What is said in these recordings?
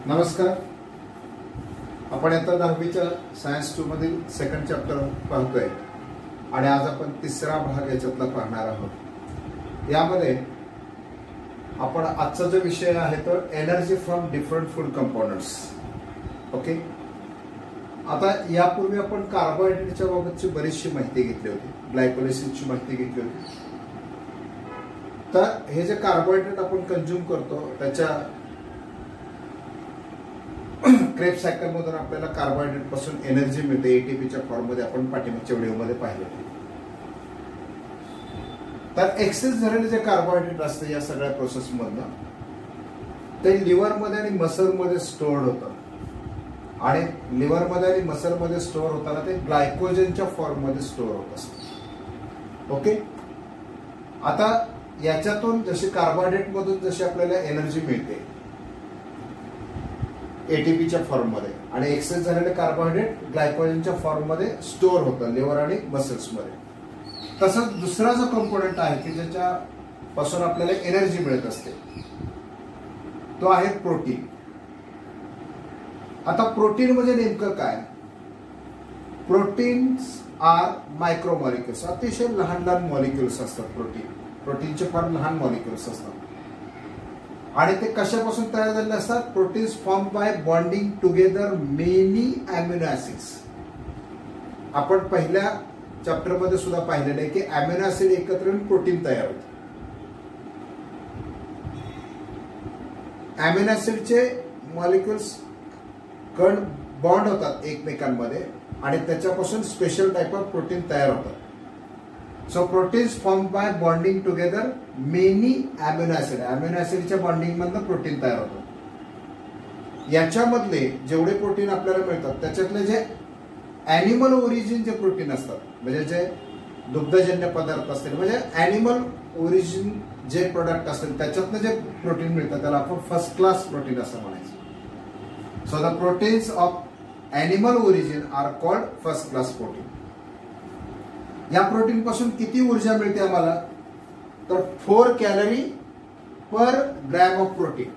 नमस्कार. आपण आता 10वीच्या सायन्स 2 मधील सेकंड चॅप्टर पाहतोय आणि आज आपण तिसरा भाग याच्यातला पाहणार आहोत. यामध्ये आपण आजचा जो विषय आहे तो energy from different food components. Okay. आता यापूर्वी आपण कार्बोहायड्रेटच्या बाबतची बरीचशी माहिती घेतली होती, ग्लायकोलिसिसची माहिती घेतली होती. तर हे जे कार्बोहायड्रेट आपण कंझ्युम करतो त्याच्या क्रेब्स सायकल मधून आपल्याला कार्बोहायड्रेट पासून एनर्जी मिळते एटीपीच्या फॉर्म मध्ये. आपण पाठीमागच्या व्हिडिओमध्ये पाहिलं. तर एक्सेस झालेले जे कार्बोहायड्रेट असते या सगळ्या प्रोसेस मधनं ते लिव्हर मध्ये आणि मसल मध्ये स्टोअर्ड होतं आणि लिव्हर मध्ये आणि मसल मध्ये स्टोअर होताना ते ग्लायकोजनच्या फॉर्म मध्ये स्टोअर होत असतं. ओके. आता याच्यातून जशी कार्बोहायड्रेट मधून जशी आपल्याला एनर्जी मिळते एटीपीच्या फॉर्म मध्ये आणि एक्सेस झालेले कार्बोहायड्रेट ग्लायकोजनच्या फॉर्म मध्ये स्टोअर होतं लिव्हर आणि मसल्स मध्ये. तसंच दुसरा जो कंपोनेंट आहे की ज्याच्या पासून आपल्याला एनर्जी मिळत असते तो आहे प्रोटीन. आता प्रोटीन म्हणजे नेमकं काय? Proteins are micromolecules. अतिशय लहान लहान मॉलिक्युल्स असतात. प्रोटीनचे फार लहान मॉलिक्युल्स असतात आणि ते कशापासून तयार झालेले असतात? Proteins form by bonding together many amino acids. आपण पहिल्या चॅप्टर मध्ये सुद्धा पाहिलेलं आहे की अमिनो ऍसिड एकत्र येऊन प्रोटीन तयार होते. अमिनो ऍसिडचे मॉलिक्युल्स कण बॉन्ड होतात एकमेकांमध्ये आणि त्याच्यापासून स्पेशल टाइप ऑफ प्रोटीन तयार होतात. So proteins formed by bonding together many amino acid. Amino acidच्या बॉन्डिंग मधनं प्रोटीन तयार होतं. याच्यामधले जेवढे प्रोटीन आपल्याला मिळतात त्याच्यातले जे ॲनिमल ओरिजिन जे प्रोटीन असतात म्हणजे जे दुग्धजन्य पदार्थ असतील म्हणजे ॲनिमल ओरिजिन जे प्रोडक्ट असतील त्याच्यातनं जे प्रोटीन मिळतं त्याला आपण फर्स्ट क्लास प्रोटीन असं म्हणायचं. So the proteins of animal origin are called first class protein. या प्रोटीन पासून किती ऊर्जा मिळते आम्हाला? तर 4 calorie per gram of protein.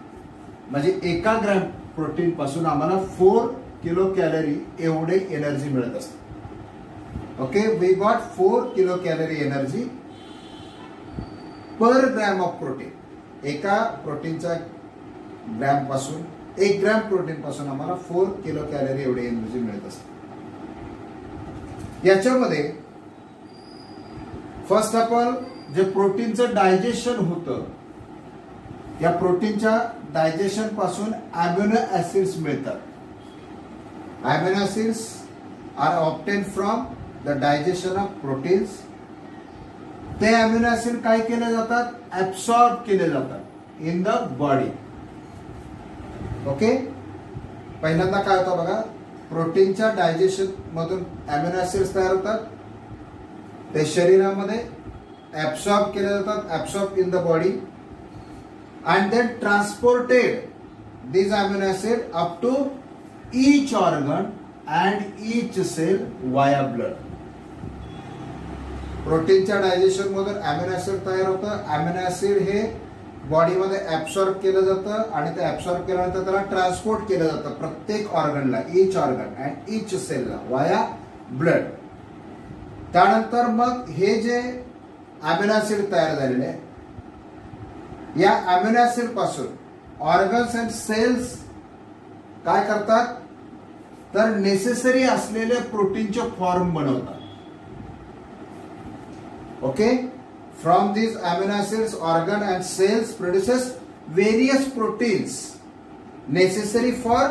म्हणजे एका ग्रॅम प्रोटीन पासून आम्हाला 4 किलो कॅलरी एवढे एनर्जी मिळत असते. Okay. We got 4 kilo calorie energy per gram of protein. एका प्रोटीनच्या ग्रॅम पासून 1 ग्रॅम प्रोटीन पासून आम्हाला 4 किलो कॅलरी एवढी एनर्जी मिळत असते. याच्यामध्ये फर्स्ट ऑफ ऑल जे प्रोटीनचं डायजेशन होतं या प्रोटीनच्या डायजेशन पासून अमिनो ऍसिड्स मिळतात. Amino acids are obtain from the digestion of proteins. ते अमिनो ऍसिड काय केले जातात? ऍब्सॉर्ब केले जातात इन द बॉडी. ओके. पहिल्यांदा काय होतं बघा, प्रोटीनच्या डायजेशन मधून अमिनो ऍसिड्स तयार होतात. ते शरीरामध्ये ऍब्सॉर्ब केले जातात, absorb in the body and then transported these amino acid up to each organ and each cell via blood. प्रोटीनच्या डायजेशन मधून अमिनो ऍसिड तयार होतं. अमिनो ऍसिड हे बॉडीमध्ये ऍब्सॉर्ब केलं जातं आणि ते ऍब्सॉर्ब केल्यानंतर त्याला ट्रान्सपोर्ट केलं जातं प्रत्येक ऑर्गनला, ईच ऑर्गन अँड ईच सेलला वाया ब्लड. त्यानंतर मग हे जे अमिनो ऍसिड तयार झालेले या अमिनो ऍसिड पासून ऑर्गन्स अँड सेल्स काय करतात? तर नेसेसरी असलेले प्रोटीनचे फॉर्म बनवतात. Okay. From these amino acids organ and cells produces various proteins necessary for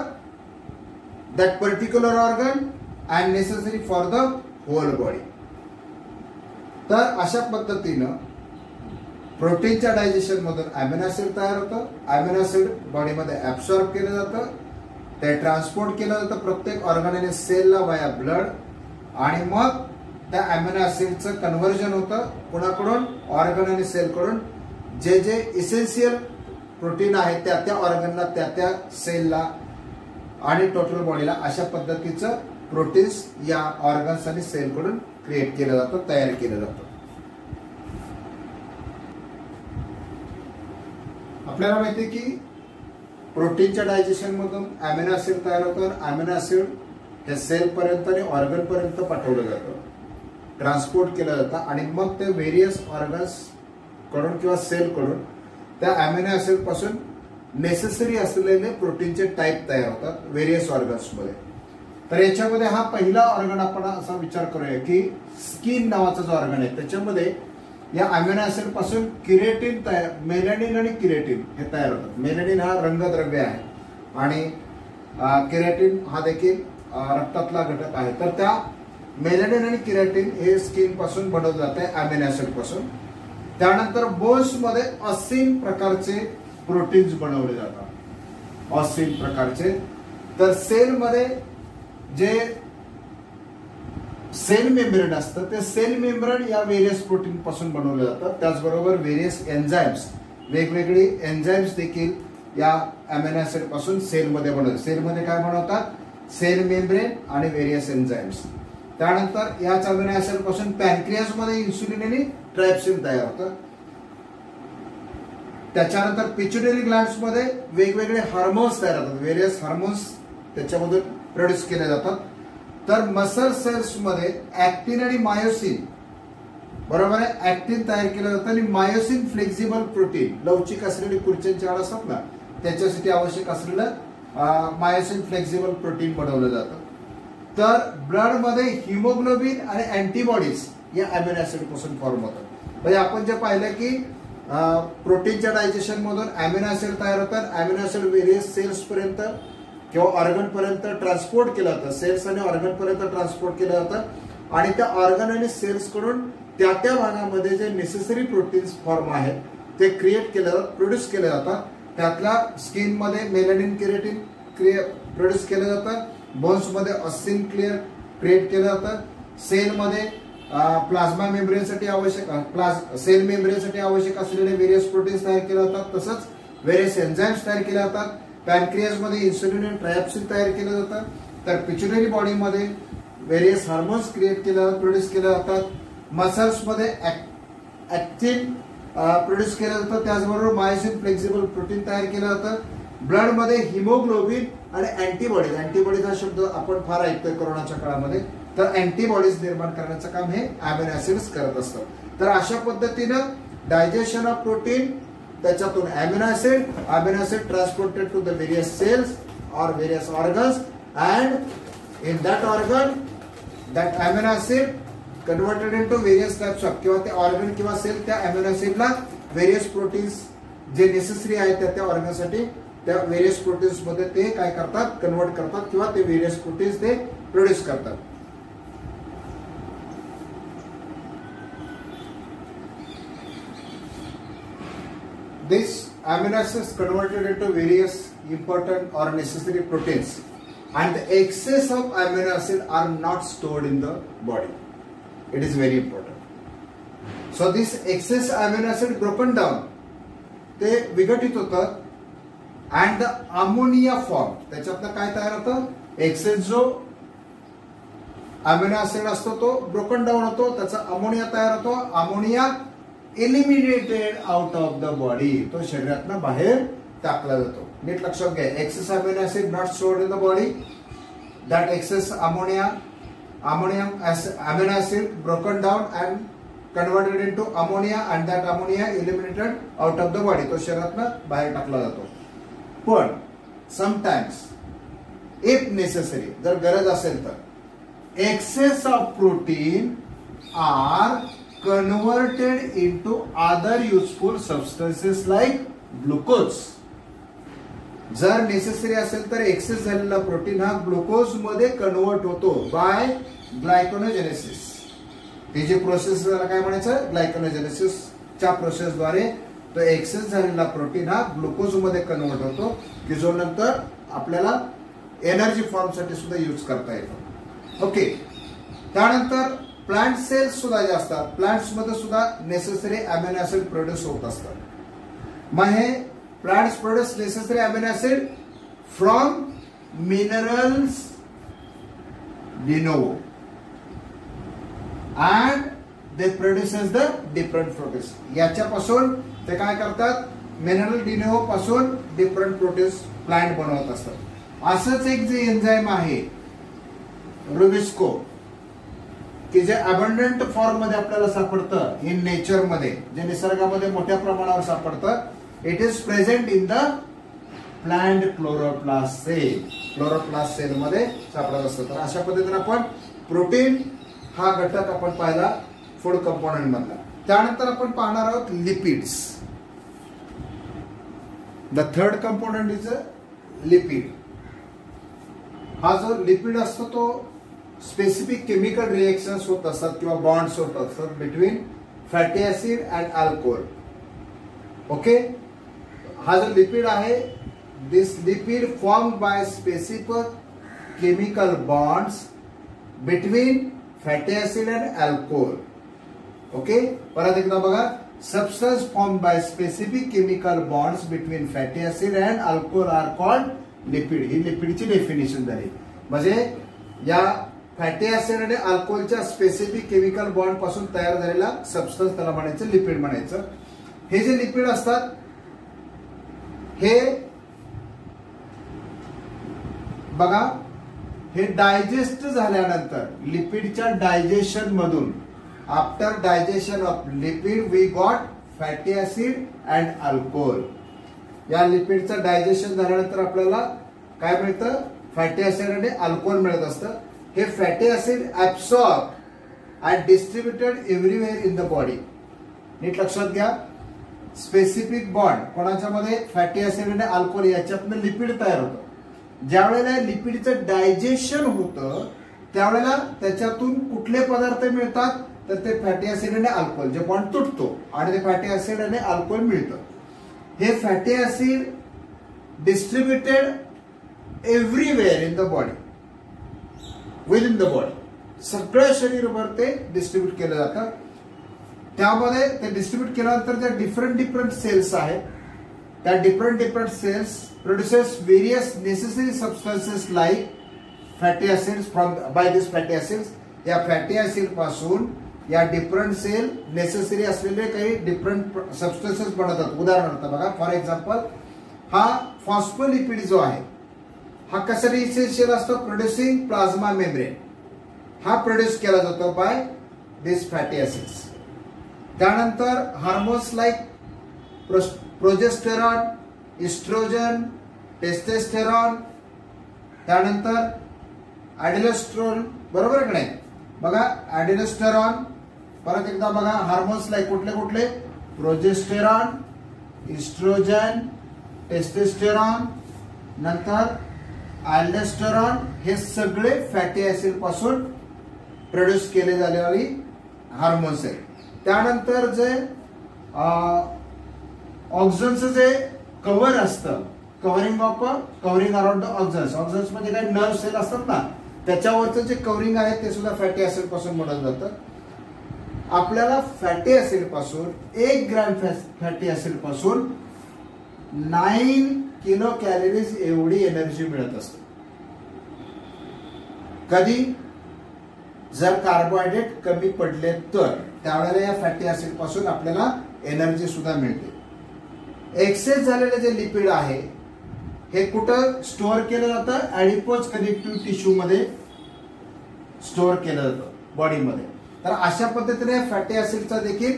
that particular organ and necessary for the whole body. तर अशा पद्धतीनं प्रोटीनच्या डायजेशन मधून अमिनो ऍसिड तयार होतं. अमिनो ऍसिड बॉडीमध्ये ऍब्सॉर्ब केलं जातं, ते ट्रान्सपोर्ट केलं जातं प्रत्येक ऑर्गन आणि सेलला वाया ब्लड आणि मग त्या अमिनो ऍसिडचं कन्व्हर्जन होतं कोणाकडून? ऑर्गन आणि सेलकडून. जे जे इसेन्शियल प्रोटीन आहे त्या त्या ऑर्गनला, त्या त्या सेलला आणि टोटल बॉडीला अशा पद्धतीचं प्रोटीन्स या ऑर्गन्स आणि सेलकडून क्रिएट केलं जातं, तयार केलं जातं. आपल्याला माहिती आहे की प्रोटीनच्या डायजेशन मधून अमिनो ऍसिड तयार होतं. अमिनो ऍसिड हे सेल पर्यंत आणि ऑर्गन पर्यंत पाठवलं जातं, ट्रान्सपोर्ट केलं जातं आणि मग ते व्हेरियस ऑर्गन्स कडून किंवा सेल कडून त्या अमिनो ऍसिड पासून नेसेसरी असलेले प्रोटीनचे टाईप तयार होतात व्हेरियस ऑर्गन्स मध्ये. तर याच्यामध्ये हा पहिला ऑर्गन आपण असा विचार करूया की स्किन नावाचा जो ऑर्गन आहे त्याच्यामध्ये या अमिनो ऍसिड पासून किरेटिन तयार, मेलॅनिन आणि किरेटिन हे तयार होतात. मेलॅनिन हा रंगद्रव्य आहे आणि किरेटिन हा देखील रक्तातला घटक आहे. तर त्या मेलॅनिन आणि किरेटिन हे स्किन पासून बनवलं जाते अमिनो ऍसिड पासून. त्यानंतर बोन्स मध्ये असीम प्रकारचे प्रोटीन्स बनवले जातात, असीम प्रकारचे. तर सेल मध्ये जे सेल मेम्ब्रेन असतं ते सेल मेम्ब्रेन या व्हेरियस प्रोटीन पासून बनवलं जातं. त्याचबरोबर व्हेरियस एन्झाईम्स, वेगवेगळी एन्झाईम्स देखील या अमिनो ऍसिड पासून सेलमध्ये बनवतात. सेलमध्ये काय बनवतात? सेल मेम्ब्रेन आणि व्हेरियस एन्झाईम्स. त्यानंतर याच अमिनो ऍसिड पासून पॅनक्रियास मध्ये इन्सुलिन आणि ट्रायप्सिन तयार होतं. त्याच्यानंतर पिट्युटरी ग्लँड्स मध्ये वेगवेगळे हार्मोन्स तयार होतात, व्हेरियस हार्मोन्स त्याच्यामधून प्रोड्यूस केले जातात. तर मसल सेल्स मध्ये ऍक्टिन आणि मायोसिन, बरोबर आहे, ऍक्टिन तयार केलं जातं आणि मायोसिन फ्लेक्झिबल प्रोटीन, लवचिक असलेली खुर्च्यांची हाड असतात ना त्याच्यासाठी आवश्यक असलेलं मायोसिन फ्लेक्झिबल प्रोटीन बनवलं जातं. तर ब्लड मध्ये हिमोग्लोबिन आणि अँटीबॉडीज या अमिनो ऍसिड पासून फॉर्म होतात. म्हणजे आपण जे पाहिलं की प्रोटीनच्या डायजेशन मधून अमिनो ऍसिड तयार होतात. अमिनो ऍसिड व्हेरियस सेल्स पर्यंत किंवा ऑर्गन पर्यंत ट्रान्सपोर्ट केलं जातं, सेल्स आणि ऑर्गन पर्यंत ट्रान्सपोर्ट केलं जातं आणि त्या ऑर्गन आणि सेल्स कडून त्या त्या भागामध्ये जे नेसेसरी प्रोटीन्स फॉर्म आहेत ते क्रिएट केले जातात, प्रोड्यूस केले जातात. त्यातल्या स्किन मध्ये मेलॅनिन किरेटिन प्रोड्यूस केलं जातं, बोन्स मध्ये ऑस्सिन क्रिएट केलं जातं, सेल मध्ये प्लाझ्मा मेम्ब्रेनसाठी आवश्यक सेल मेम्ब्रेनसाठी आवश्यक असलेले व्हेरियस प्रोटीन्स तयार केले जातात. तसंच व्हेरियस एन्झाईम्स तयार केले जातात. पॅनक्रियास मध्ये इन्सुलिन आणि ट्रायप्सिन तयार केलं जातं. तर पिट्युटरी बॉडी मध्ये व्हेरियस हार्मोन्स क्रिएट केले जातात, प्रोड्यूस केले जातात. मसल्स मध्ये ऍक्टिन प्रोड्यूस केलं जातं. त्याचबरोबर मायोसिन फ्लेक्झिबल प्रोटीन तयार केलं जातं. ब्लड मध्ये हिमोग्लोबिन आणि अँटीबॉडीज, अँटीबॉडीज हा शब्द आपण फार ऐकतोय कोरोनाच्या काळामध्ये. तर अँटीबॉडीज निर्माण करण्याचं काम हे अमिनो ऍसिड्स करत असतात. तर अशा पद्धतीनं डायजेशन ऑफ प्रोटीन, त्याच्यातून amino acid transported to the various cells और various organs and in that organ that amino acid converted into various types of, किंवा ते ऑर्गन किंवा सेल त्या अमिनो ऍसिडला व्हेरियस प्रोटीन्स जे नेसेसरी आहेत त्या ऑर्गनसाठी त्या व्हेरियस प्रोटीन्स मध्ये ते काय करतात, कन्वर्ट करतात किंवा ते व्हेरियस प्रोटीन्स ते प्रोड्यूस करतात. These amino acids converted into various important or necessary proteins, and the excess of amino acid are not stored in the body. It is very important. So this excess amino acid broken down, ते विघटित होतं and the ammonia form, त्याच्यातनं काय तयार होतं, excess जो amino acid असतो तो broken down होतो, त्याचा अमोनिया तयार होतो. Ammonia eliminated out of the body, तो शरीरातनं बाहेर टाकला जातो. नीट लक्षात घ्या, excess amino acid not stored in the body, that excess ammonium amino acid broken down and converted into ammonia and that ammonia eliminated out of the body, तो शरीरातनं बाहेर टाकला जातो. पण समटाइम्स इफ नेसेसरी, जर गरज असेल तर excess of protein are converted into other useful substances like glucose. जर नेसेसरी असेल तर एक्सेस झालेला प्रोटीन हा ग्लुकोज मध्ये कन्वर्ट होतो बाय ग्लायकोनोजेनेसिस. ती जी प्रोसेस काय म्हणायचं, ग्लायकोनोजेनेसिसच्या प्रोसेसद्वारे तो एक्सेस झालेला प्रोटीन हा ग्लुकोज मध्ये कन्वर्ट होतो की जो नंतर आपल्याला एनर्जी फॉर्म साठी सुद्धा यूज करता येतो. ओके. त्यानंतर प्लांट सेल्स सुद्धा जे असतात, प्लांट्स मध्ये सुद्धा नेसेसरी अमिनो ऍसिड प्रोड्यूस होत असतात. मग हे plants produce necessary amino acid from minerals de novo and they produces the different proteins. याच्यापासून ते काय करतात, मिनरल डिनोवो पासून डिफरंट प्रोटीन्स प्लांट बनवत असतात. असंच एक जे एन्झाईम आहे रुबिस्को, की जे अबंडंट फॉर्म मध्ये आपल्याला सापडतं इन नेचर मध्ये, जे निसर्गामध्ये मोठ्या प्रमाणावर सापडतं. It is present in the plant chloroplast cell. Chloroplast cell मध्ये सापडत असतं. तर अशा पद्धतीने आपण प्रोटीन हा घटक आपण पाहिला फूड कंपोनंट मधला. त्यानंतर आपण पाहणार आहोत lipids. The third component is lipid. हा जो लिपिड असतो तो स्पेसिफिक केमिकल रिएक्शन्स होत असतात किंवा बॉन्ड्स होत असतात between fatty acid and alcohol. Okay, हा जो लिपिड आहे, this lipid formed by specific chemical bonds between fatty acid and alcohol. Okay, परत एकदा बघा. Substance formed by specific chemical bonds between fatty acid and alcohol are called lipid. ही लिपिडची definition झाली. म्हणजे या फॅटी ऍसिड आणि अल्कोहोलच्या स्पेसिफिक केमिकल बॉन्ड पासून तयार झालेला सबस्टन्स त्याला म्हणायचं लिपिड म्हणायचं. हे जे लिपिड असतात हे बघा, हे डायजेस्ट झाल्यानंतर लिपिडच्या डायजेशन मधून, after digestion of lipid we got fatty acid and alcohol. या लिपिडचं डायजेशन झाल्यानंतर आपल्याला काय मिळतं? फॅटी ऍसिड आणि अल्कोहोल मिळत असतं. हे fatty acid absorb and distributed everywhere in the body. नीट लक्षात घ्या, स्पेसिफिक बॉन्ड कोणाच्या मध्ये? फॅटी ऍसिड आणि अल्कोहोल याच्यातनं लिपिड तयार होतं. ज्या वेळेला लिपिडचं डायजेशन होतं त्यावेळेला त्याच्यातून कुठले पदार्थ मिळतात? तर ते फॅटी ऍसिड आणि अल्कोहोल, जे बॉन्ड तुटतो आणि ते फॅटी ऍसिड आणि अल्कोहोल मिळतं. हे fatty acid distributed everywhere in the body, with in the body, सगळ्या शरीरभर ते डिस्ट्रीब्यूट केलं जातं. त्यामध्ये ते डिस्ट्रीब्यूट केल्यानंतर ज्या डिफरंट सेल्स आहेत त्या different cells produces various necessary substances like fatty acids from by this fatty acids. या फॅटी ऍसिड पासून या डिफरंट सेल नेसेसरी असलेले काही डिफरंट सबस्टन्सेस बनवतात. उदाहरणार्थ बघा, फॉर एक्झाम्पल हा फॉस्फोलिपिड जो आहे हा कशासाठी इसेन्शियल असतो? Producing plasma membrane. हा प्रोड्यूस केला जातो बाय दिस फॅटी ऍसिड्स. त्यानंतर hormones like progesterone, estrogen, testosterone, त्यानंतर ॲडिनोस्ट्रोन, बरोबर आहे की नाही? बघा, ॲडिनोस्टेरॉन, परत एकदा बघा, हार्मोन्स लाईक कुठले कुठले? प्रोजेस्टेरॉन, इस्ट्रोजन, टेस्टेस्टेरॉन, नंतर अल्डोस्टेरॉन. हे सगळे फॅटी ऍसिड पासून प्रोड्यूस केले जाणारी हार्मोन्स आहेत. त्यानंतर जे ऑक्झन्सचं जे कव्हर असतं, कव्हरिंग अराउंड द ऑक्झन्स. ऑक्झन्स म्हणजे काय? नर्व सेल असतात ना, त्याच्यावरचं जे कव्हरिंग आहे ते सुद्धा फॅटी ऍसिड पासून बनवलं जातं. आपल्याला फॅटी ऍसिड पासून 1 ग्रॅम फॅटी ऍसिड पासून 9 किलो कॅलरीज एवढी एनर्जी मिळत असते. कधी? जर कार्बोहायड्रेट कमी पडले तर त्यावेळेला या फॅटी ऍसिड पासून आपल्याला एनर्जी सुद्धा मिळते. एक्सेस झालेले जे लिपिड आहे हे कुठं स्टोअर केलं जातं? ऍडिपोज कनेक्टिव्ह टिश्यू मध्ये स्टोअर केलं जातं बॉडीमध्ये. तर अशा पद्धतीने फॅटी ऍसिडचा देखील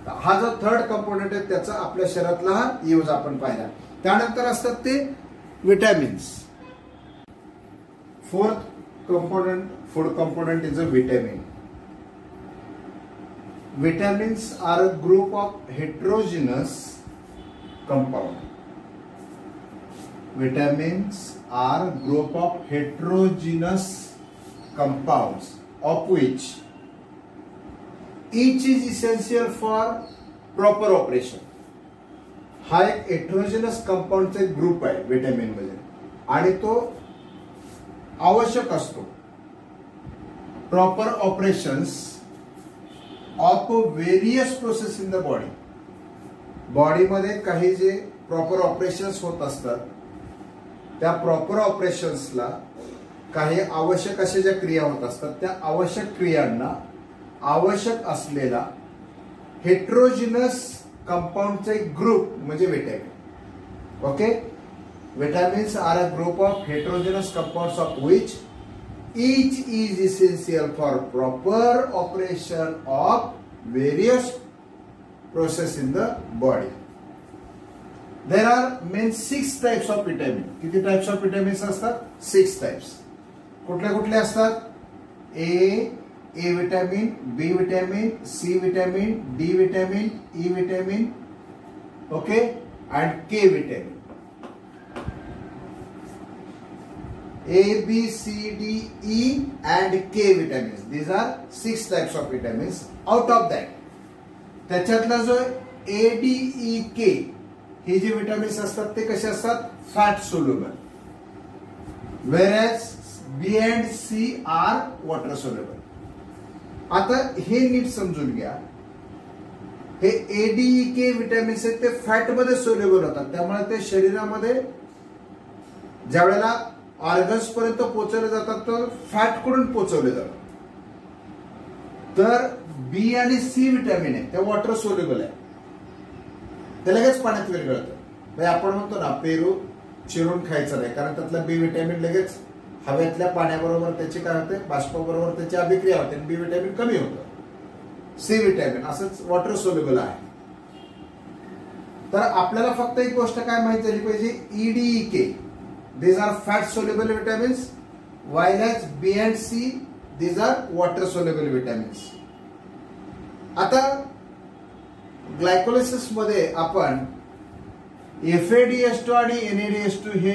हा जो थर्ड कंपोनेंट आहे त्याचा आपल्या शरीरातला हा यूज आपण पाहिला. त्यानंतर असतात ते vitamins. Fourth component, food component is a vitamin. Vitamins are a group of heterogeneous compound. Vitamins are a group of heterogeneous compounds of which each is essential for proper operation. हा एक heterogeneous कंपाऊंडचा एक group आहे vitamin मध्ये आणि तो आवश्यक असतो proper operations of various process in the body. बॉडीमध्ये काही जे प्रॉपर ऑपरेशन्स होत असतात त्या प्रॉपर ऑपरेशन्सला काही आवश्यक अशा ज्या क्रिया होत असतात त्या आवश्यक क्रियांना आवश्यक असलेला हेटेरोजिनस कंपाऊंडचा एक ग्रुप म्हणजे vitamin. Okay, vitamins are a group of heterogeneous compounds of which each is essential for proper operation of various process in the body. There are main 6 types of vitamin. किती types of vitamins असतात? 6 types. कुठले कुठले असतात? A vitamin, B vitamin, C vitamin, D vitamin, E vitamin, okay, and K vitamin. A, B, C, D, E and K vitamins. These are 6 types of vitamins. Out of that, त्याच्यातला जो A, D, E, K हे जे vitamins असतात ते कसे असतात? Fat soluble. Whereas B and C are water soluble. आता हे नीट समजून घ्या, हे ADEK विटॅमिन्स आहेत ते फॅट मध्ये सोल्युबल होतात, त्यामुळे ते शरीरामध्ये ज्या वेळेला ऑर्गन्स पर्यंत पोहोचवले जातात तर फॅट कडून पोहोचवले जातात. तर बी आणि सी विटॅमिन आहे ते वॉटर सोल्युबल आहे, ते लगेच पाण्यात विरघळतं. आपण म्हणतो ना पेरू चिरून खायचं नाही, कारण त्यातलं बी विटॅमिन लगेच हवेतल्या पाण्याबरोबर त्याची काय होते, बाष्पाबरोबर त्याची अभिक्रिया होते, बी विटॅमिन कमी होतं. सी विटॅमिन असंच वॉटर सोल्युबल आहे. तर आपल्याला फक्त एक गोष्ट काय माहिती झाली पाहिजे, EDEK these are fat soluble vitamins, while as B and C these are water soluble vitamins. आता ग्लायकोलिसिस मध्ये आपण FADH2 आणि NADH2 हे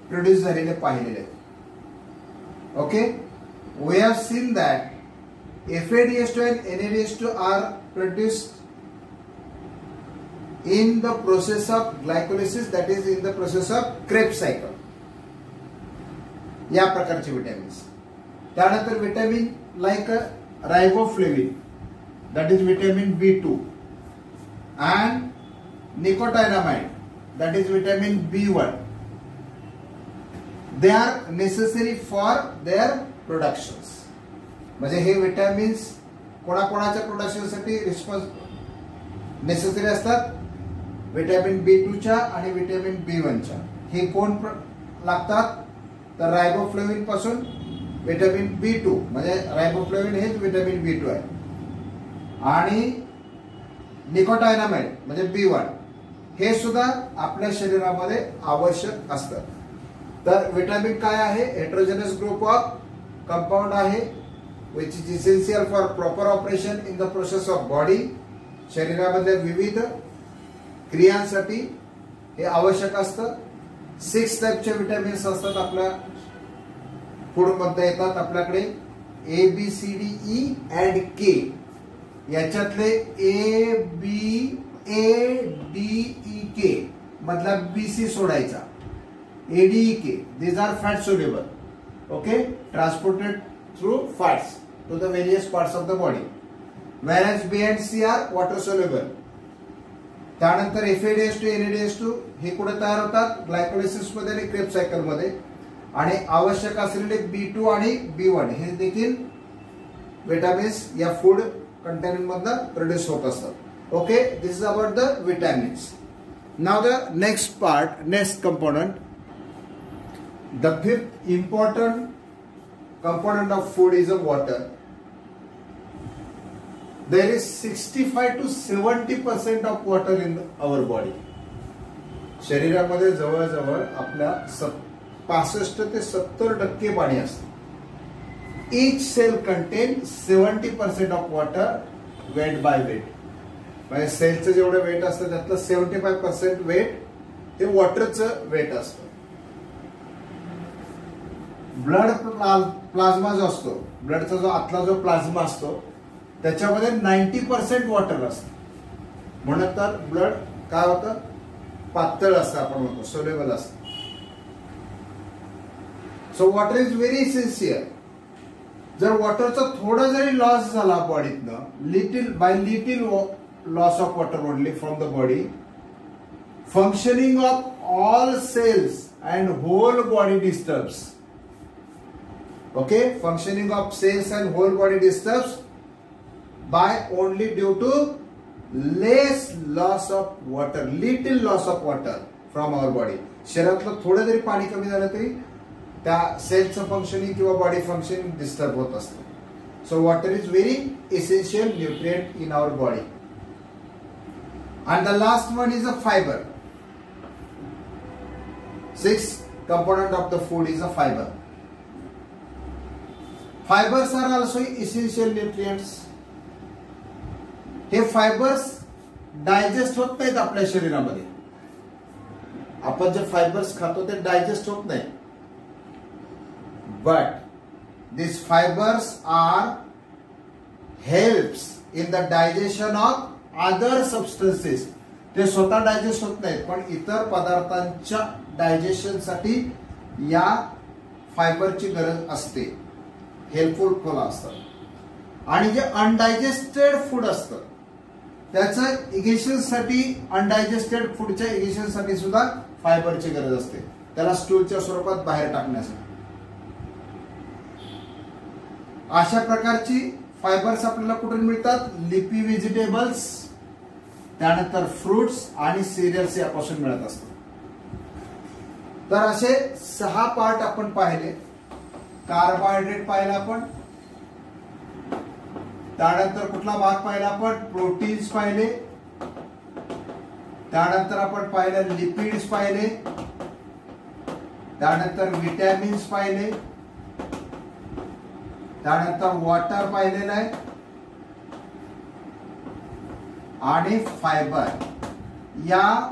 प्रोड्यूस झालेले पाहिलेले आहेत. Okay, we have seen that FADH2 and NADH2 are produced in the process of glycolysis, that is in the process of Krebs cycle. या प्रकारचे विटॅमिन्स. त्यानंतर vitamin like riboflavin, that is vitamin B2, and nicotinamide, that is vitamin B1. They are necessary for their productions. म्हणजे हे vitamins कोणाकोणाच्या प्रोडक्शनसाठी necessary असतात? Vitamin B2 च्या आणि vitamin B1 च्या. हे कोण लागतात? तर रायबोफ्लेविन पासून विटॅमिन B2, म्हणजे रायबोफ्लेविन हेच विटॅमिन B2 आहे, आणि निकोटायनामाइड म्हणजे B1 हे सुद्धा आपल्या शरीरामध्ये आवश्यक असतं. तर विटॅमिन काय आहे? हेटेरोजेनस ग्रुप ऑफ कंपाऊंड आहे, which is essential for proper operation in the process of body. शरीरामध्ये विविध क्रियांसाठी हे आवश्यक असतं. 6 टाइपचे विटॅमिन्स असतात आपल्या फूड मध्ये येतात आपल्याकडे. ABCDE and K याच्यातले ADEK मधला BC सोडायचा. ADEK these are fat soluble, okay, transported through fats to the various parts of the body, whereas B and C are water soluble. त्यानंतर FADH2 NADH2 हे कुठे तयार होतात? ग्लायकोलिसिस मध्ये आणि क्रेब्स सायकल मध्ये. आणि आवश्यक असलेले B2 आणि B1 हे देखील विटॅमिन्स या फूड कंटेनर मधून प्रोड्यूस होत असतात. Okay, this is about the vitamins. Now the next part, next component, the fifth important component of food is a water. There is 65 to 70% of water in our body. शरीरामध्ये जवळजवळ आपल्या 65 ते 70% पाणी असतं. Each cell contains 70% of water weight by weight. म्हणजे सेलचं जेवढं weight असतं त्यातलं 75% वेट हे वॉटरचं वेट असतं. ब्लड प्लाझ्मा जो असतो, ब्लडचा जो आतला जो प्लाझ्मा असतो त्याच्यामध्ये 90% वॉटर असतं. म्हणून तर ब्लड काय होतं? पातळ असतं, आपण म्हणतो सोल्युबल असतं. So water is very essential. जर वॉटरचा थोडा जरी लॉस झाला बॉडीतनं, little by little loss of water only from the body, functioning of all cells and whole body disturbs. Okay, functioning of cells and whole body disturbs by only due to less loss of water, little loss of water from our body. शरीरातलं थोडं जरी पाणी कमी झालं तरी त्या सेलचं functioning किंवा बॉडी फंक्शनिंग डिस्टर्ब होत असतं. So water is very essential nutrient in our body. And the last one is a fiber. 6th component of the food is a fiber. Fibers are also essential nutrients. हे fibres digest होत नाहीत आपल्या शरीरामध्ये. आपण जे fibres खातो ते digest होत नाही. But this fibers are helps in the digestion of other substances. ते स्वतः डायजेस्ट होत नाहीत पण इतर पदार्थांच्या डायजेशन साठी या फायबरची गरज असते. हेल्पफुल फळ असतात. आणि जे अनडायजेस्टेड फूड असतं त्याचं इगेशन साठी अनडायजेस्टेड फूडच्या इगेशन साठी सुद्धा फायबरची गरज असते. त्याला स्टूलच्या स्वरूपात बाहेर टाकण्यासाठी. अशा प्रकारची फायबर्स आपल्याला कुठून मिळतात? लिफी व्हेजिटेबल्स, त्यानंतर फ्रुट्स आणि सिरियल्स यापासून मिळत असतात. तर असे 6 पार्ट आपण पाहिले. कार्बोहायड्रेट पाहिला आपण, त्यानंतर कुठला भाग पाहिला आपण? प्रोटीन्स पाहिले, त्यानंतर आपण पाहिलं लिपिड्स पाहिले, त्यानंतर विटॅमिन्स पाहिले, त्यानंतर वॉटर पाहिलेलं आहे आणि फायबर. या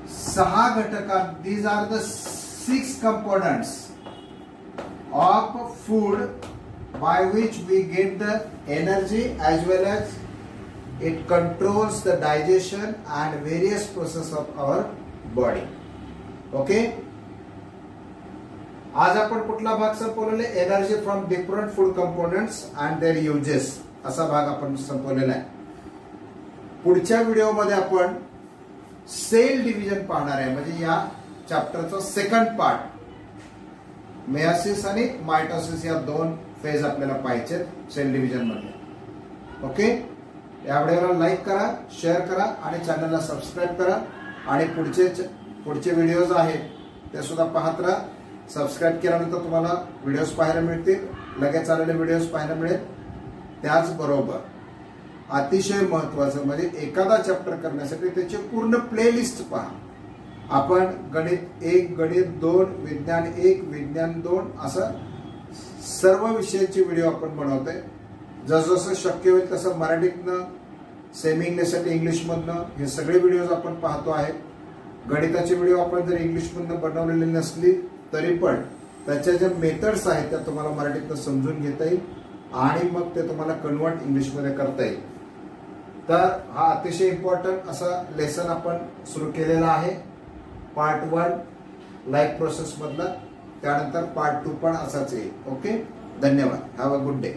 6 घटकात these are the 6 components of food by which we get the energy as well as it controls the digestion and various process of our body. Okay. आज आपण कुठला भाग संपवलेला? Energy from different food components and their uses असा भाग आपण संपवलेला आहे. पुढच्या व्हिडिओमध्ये आपण सेल डिव्हिजन पाहणार आहे. म्हणजे या चॅप्टरचा सेकंड पार्ट. मेयोसिस आणि मायटोसिस या 2 फेज आपल्याला पाहायचे सेल डिव्हिजन मध्ये. ओके. या व्हिडिओला लाईक करा, शेअर करा आणि चॅनलला सबस्क्राईब करा. आणि पुढचे व्हिडिओज आहेत ते सुद्धा पाहत राहा. सबस्क्राईब केल्यानंतर तुम्हाला व्हिडिओज पाहायला मिळतील, लगेच आलेले व्हिडिओज पाहायला मिळेल. त्याचबरोबर अतिशय महत्वाचं म्हणजे एखादा चॅप्टर करण्यासाठी त्याची पूर्ण प्लेलिस्ट पहा. आपण गणित 1, गणित 2, विज्ञान 1, विज्ञान 2 असं सर्व विषयाचे व्हिडिओ आपण बनवतोय. जसं शक्य होईल तसं मराठीतनं, सेमी इंग्लिशसाठी इंग्लिशमधनं हे सगळे व्हिडिओज आपण पाहतो आहे. गणिताचे व्हिडिओ आपण जर इंग्लिशमधनं बनवलेले नसली तरी पण त्याच्या ज्या मेथड्स आहेत त्या तुम्हाला मराठीतनं समजून घेता येईल आणि मग ते तुम्हाला कन्वर्ट इंग्लिशमध्ये करता येईल. तर हा अतिशय इम्पॉर्टंट असा लेसन आपण सुरू केलेला आहे. पार्ट 1 लाईफ प्रोसेस मधला, त्यानंतर पार्ट 2 पण असाच येईल. ओके. धन्यवाद. Have a good day.